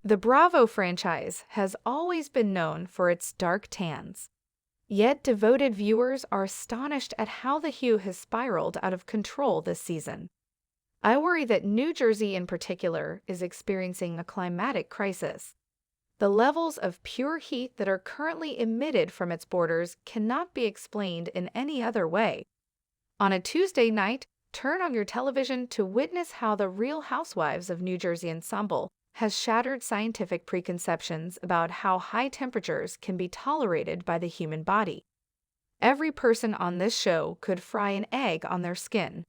The Bravo franchise has always been known for its dark tans. Yet devoted viewers are astonished at how the hue has spiraled out of control this season. I worry that New Jersey in particular is experiencing a climatic crisis. The levels of pure heat that are currently emitted from its borders cannot be explained in any other way. On a Tuesday night, turn on your television to witness how the Real Housewives of New Jersey ensemble has shattered scientific preconceptions about how high temperatures can be tolerated by the human body. Every person on this show could fry an egg on their skin.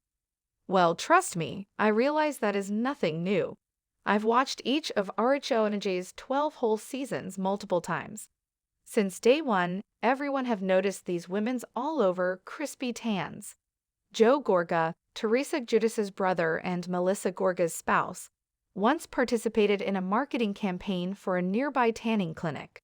Well, trust me, I realize that is nothing new. I've watched each of RHONJ's 12 whole seasons multiple times. Since day one, everyone have noticed these women's all-over crispy tans. Joe Gorga, Teresa Giudice's brother and Melissa Gorga's spouse, once participated in a marketing campaign for a nearby tanning clinic,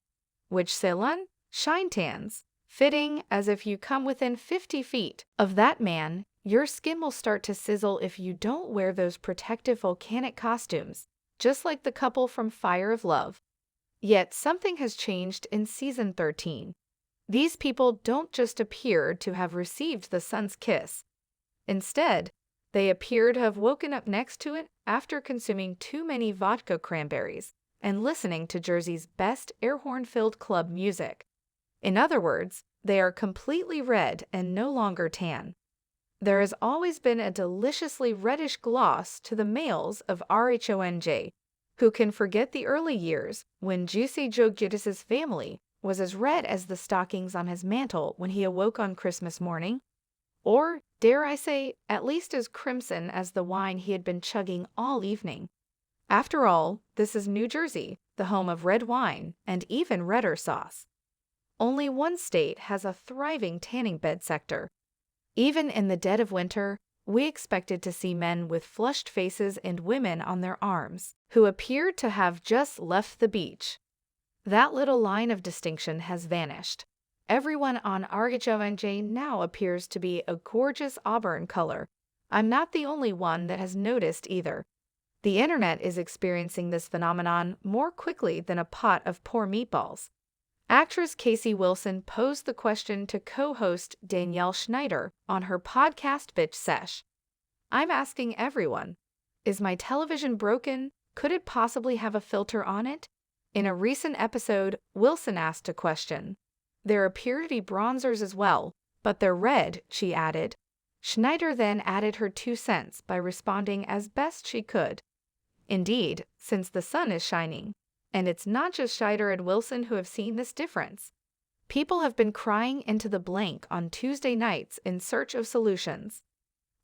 which salon? Shine tans. Fitting, as if you come within 50 feet of that man, your skin will start to sizzle if you don't wear those protective volcanic costumes, just like the couple from Fire of Love. Yet something has changed in season 13. These people don't just appear to have received the sun's kiss. Instead, they appear to have woken up next to it after consuming too many vodka cranberries and listening to Jersey's best air horn-filled club music. In other words, they are completely red and no longer tan. There has always been a deliciously reddish gloss to the males of RHONJ, who can forget the early years when Juicy Joe Giudice's family was as red as the stockings on his mantle when he awoke on Christmas morning, or, dare I say, at least as crimson as the wine he had been chugging all evening. After all, this is New Jersey, the home of red wine and even redder sauce. Only one state has a thriving tanning bed sector. Even in the dead of winter, we expected to see men with flushed faces and women on their arms, who appeared to have just left the beach. That little line of distinction has vanished. Everyone on RHONJ now appears to be a gorgeous auburn color. I'm not the only one that has noticed either. The internet is experiencing this phenomenon more quickly than a pot of poor meatballs. Actress Casey Wilson posed the question to co-host Danielle Schneider on her podcast Bitch Sesh. I'm asking everyone, is my television broken? Could it possibly have a filter on it? In a recent episode, Wilson asked a question. There appear to be bronzers as well, but they're red, she added. Schneider then added her 2 cents by responding as best she could. Indeed, since the sun is shining. And it's not just Schneider and Wilson who have seen this difference. People have been crying into the blank on Tuesday nights in search of solutions.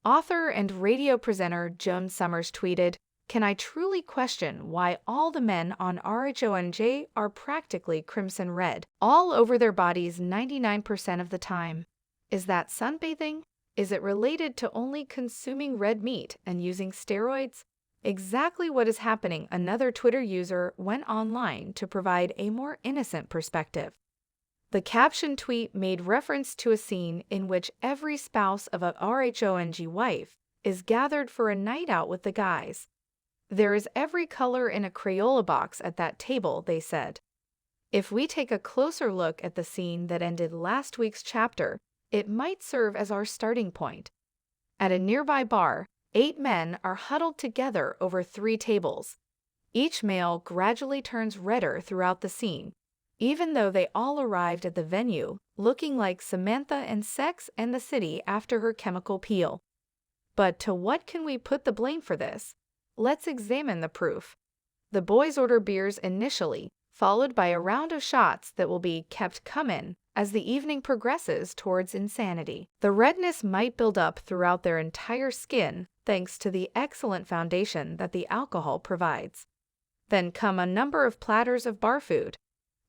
Author and radio presenter Joan Summers tweeted, "Can I truly question why all the men on RHONJ are practically crimson red, all over their bodies 99% of the time? Is that sunbathing? Is it related to only consuming red meat and using steroids? Exactly what is happening," another Twitter user went online to provide a more innocent perspective. The caption tweet made reference to a scene in which every spouse of a RHONJ wife is gathered for a night out with the guys. There is every color in a Crayola box at that table, they said. If we take a closer look at the scene that ended last week's chapter, it might serve as our starting point. At a nearby bar, 8 men are huddled together over 3 tables. Each male gradually turns redder throughout the scene, even though they all arrived at the venue looking like Samantha in Sex and the City after her chemical peel. But to what can we put the blame for this? Let's examine the proof. The boys order beers initially, followed by a round of shots that will be kept coming as the evening progresses towards insanity. The redness might build up throughout their entire skin thanks to the excellent foundation that the alcohol provides. Then come a number of platters of bar food.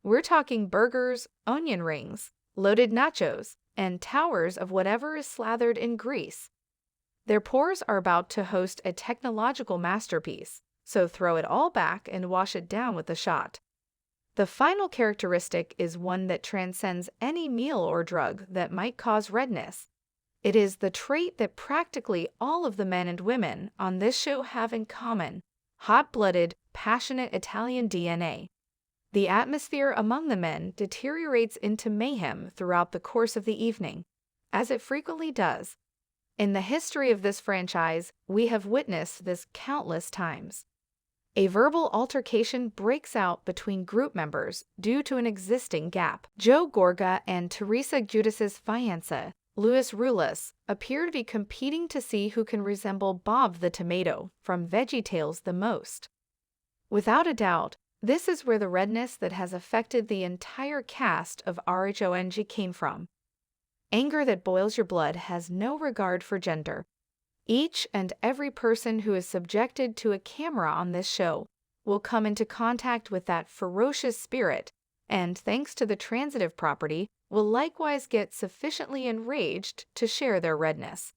We're talking burgers, onion rings, loaded nachos, and towers of whatever is slathered in grease. Their pores are about to host a technological masterpiece, so throw it all back and wash it down with a shot. The final characteristic is one that transcends any meal or drug that might cause redness. It is the trait that practically all of the men and women on this show have in common: hot-blooded, passionate Italian DNA. The atmosphere among the men deteriorates into mayhem throughout the course of the evening, as it frequently does. In the history of this franchise, we have witnessed this countless times. A verbal altercation breaks out between group members due to an existing gap. Joe Gorga and Teresa Giudice's fiancé, Luis Rulas, appear to be competing to see who can resemble Bob the Tomato from VeggieTales the most. Without a doubt, this is where the redness that has affected the entire cast of RHONG came from. Anger that boils your blood has no regard for gender. Each and every person who is subjected to a camera on this show will come into contact with that ferocious spirit, and thanks to the transitive property, will likewise get sufficiently enraged to share their redness.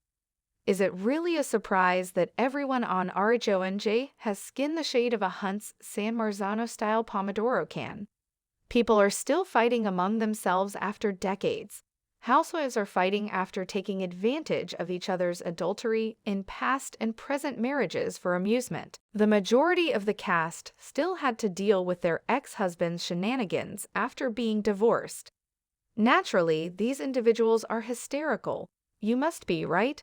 Is it really a surprise that everyone on RHONG has skinned the shade of a Hunt's San Marzano-style Pomodoro can? People are still fighting among themselves after decades. Housewives are fighting after taking advantage of each other's adultery in past and present marriages for amusement. The majority of the cast still had to deal with their ex-husband's shenanigans after being divorced. Naturally, these individuals are hysterical. You must be, right?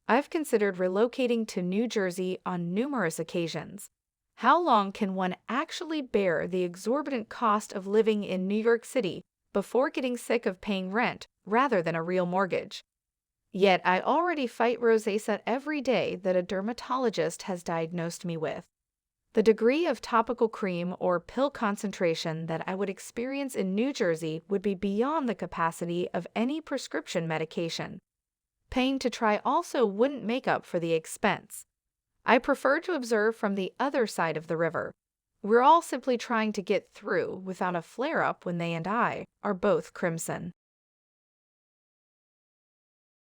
I've considered relocating to New Jersey on numerous occasions. How long can one actually bear the exorbitant cost of living in New York City before getting sick of paying rent rather than a real mortgage? Yet I already fight rosacea every day that a dermatologist has diagnosed me with. The degree of topical cream or pill concentration that I would experience in New Jersey would be beyond the capacity of any prescription medication. Paying to try also wouldn't make up for the expense. I prefer to observe from the other side of the river. We're all simply trying to get through without a flare-up when they and I are both crimson.